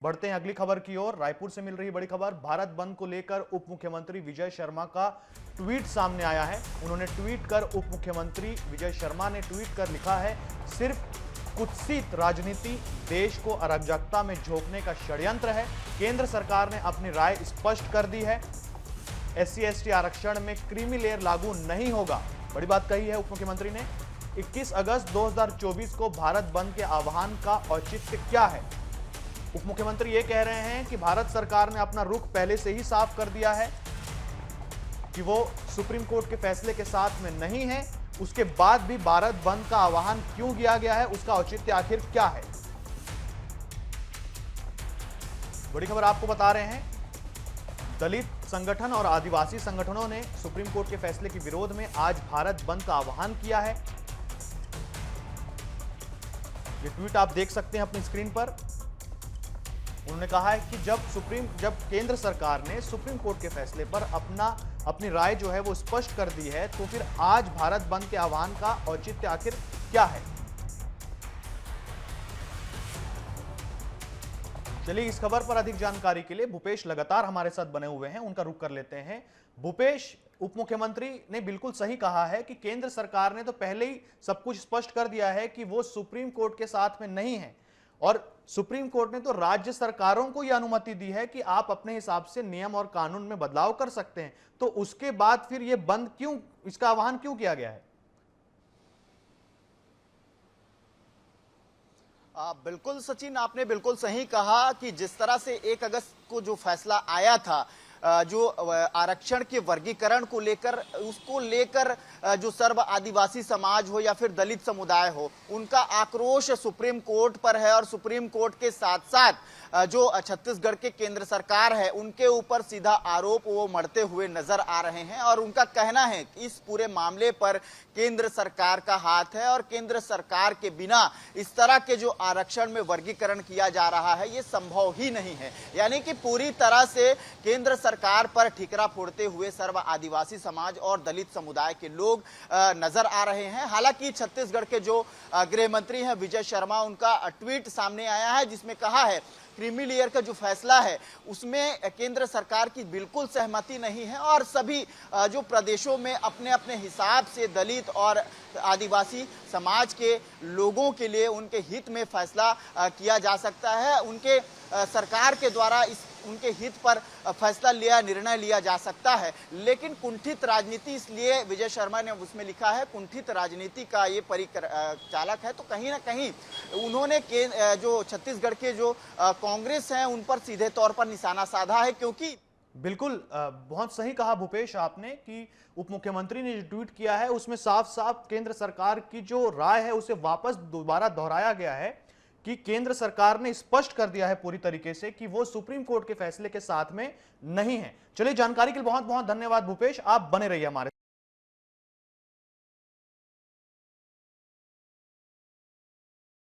बढ़ते हैं अगली खबर की ओर। रायपुर से मिल रही बड़ी खबर। भारत बंद को लेकर उप मुख्यमंत्री विजय शर्मा का ट्वीट सामने आया है। उन्होंने ट्वीट कर उप मुख्यमंत्री विजय शर्मा ने ट्वीट कर लिखा है, सिर्फ कुत्सित राजनीति देश को अराजकता में झोंकने का षड्यंत्र है। केंद्र सरकार ने अपनी राय स्पष्ट कर दी है। SC/ST आरक्षण में क्रीमी लेयर लागू नहीं होगा। बड़ी बात कही है उप मुख्यमंत्री ने। 21 अगस्त 2024 को भारत बंद के आह्वान का औचित्य क्या है? उप मुख्यमंत्री ये कह रहे हैं कि भारत सरकार ने अपना रुख पहले से ही साफ कर दिया है कि वो सुप्रीम कोर्ट के फैसले के साथ में नहीं है। उसके बाद भी भारत बंद का आह्वान क्यों किया गया है, उसका औचित्य आखिर क्या है? बड़ी खबर आपको बता रहे हैं, दलित संगठन और आदिवासी संगठनों ने सुप्रीम कोर्ट के फैसले के विरोध में आज भारत बंद का आह्वान किया है। ये ट्वीट आप देख सकते हैं अपनी स्क्रीन पर। उन्होंने कहा है कि जब केंद्र सरकार ने सुप्रीम कोर्ट के फैसले पर अपनी राय जो है वो स्पष्ट कर दी है, तो फिर आज भारत बंद के आह्वान का औचित्य आखिर क्या है? चलिए इस खबर पर अधिक जानकारी के लिए भूपेश लगातार हमारे साथ बने हुए हैं, उनका रुख कर लेते हैं। भूपेश, उप मुख्यमंत्री ने बिल्कुल सही कहा है कि केंद्र सरकार ने तो पहले ही सब कुछ स्पष्ट कर दिया है कि वो सुप्रीम कोर्ट के साथ में नहीं है, और सुप्रीम कोर्ट ने तो राज्य सरकारों को यह अनुमति दी है कि आप अपने हिसाब से नियम और कानून में बदलाव कर सकते हैं। तो उसके बाद फिर यह बंद क्यों, इसका आह्वान क्यों किया गया है? बिल्कुल सचिन, आपने बिल्कुल सही कहा कि जिस तरह से 1 अगस्त को जो फैसला आया था, जो आरक्षण के वर्गीकरण को लेकर, उसको लेकर जो सर्व आदिवासी समाज हो या फिर दलित समुदाय हो, उनका आक्रोश सुप्रीम कोर्ट पर है। और सुप्रीम कोर्ट के साथ साथ जो छत्तीसगढ़ के केंद्र सरकार है, उनके ऊपर सीधा आरोप वो मढ़ते हुए नजर आ रहे हैं। और उनका कहना है कि इस पूरे मामले पर केंद्र सरकार का हाथ है, और केंद्र सरकार के बिना इस तरह के जो आरक्षण में वर्गीकरण किया जा रहा है, ये संभव ही नहीं है। यानी कि पूरी तरह से केंद्र सरकार पर ठिकरा फोड़ते हुए सर्व आदिवासी समाज और दलित समुदाय के लोग नजर आ रहे हैं। हालांकि छत्तीसगढ़ के जो गृह मंत्री हैं विजय शर्मा, उनका ट्वीट सामने आया है जिसमें कहा है क्रीमी लेयर का जो फैसला है उसमें केंद्र सरकार की बिल्कुल सहमति नहीं है, और सभी जो प्रदेशों में अपने अपने हिसाब से दलित और आदिवासी समाज के लोगों के लिए उनके हित में फैसला किया जा सकता है। उनके सरकार के द्वारा उनके हित पर फैसला निर्णय लिया जा सकता है। लेकिन कुंठित राजनीति, इसलिए विजय शर्मा ने उसमें लिखा है कुंठित राजनीति का ये परिचालक है। तो कहीं ना कहीं उन्होंने जो छत्तीसगढ़ के जो कांग्रेस है उन पर सीधे तौर पर निशाना साधा है, क्योंकि बिल्कुल बहुत सही कहा भूपेश आपने कि उप मुख्यमंत्री ने जो ट्वीट किया है उसमें साफ साफ केंद्र सरकार की जो राय है उसे वापस दोबारा दोहराया गया है कि केंद्र सरकार ने स्पष्ट कर दिया है पूरी तरीके से कि वो सुप्रीम कोर्ट के फैसले के साथ में नहीं है। चलिए जानकारी के लिए बहुत बहुत धन्यवाद भूपेश, आप बने रहिए हमारे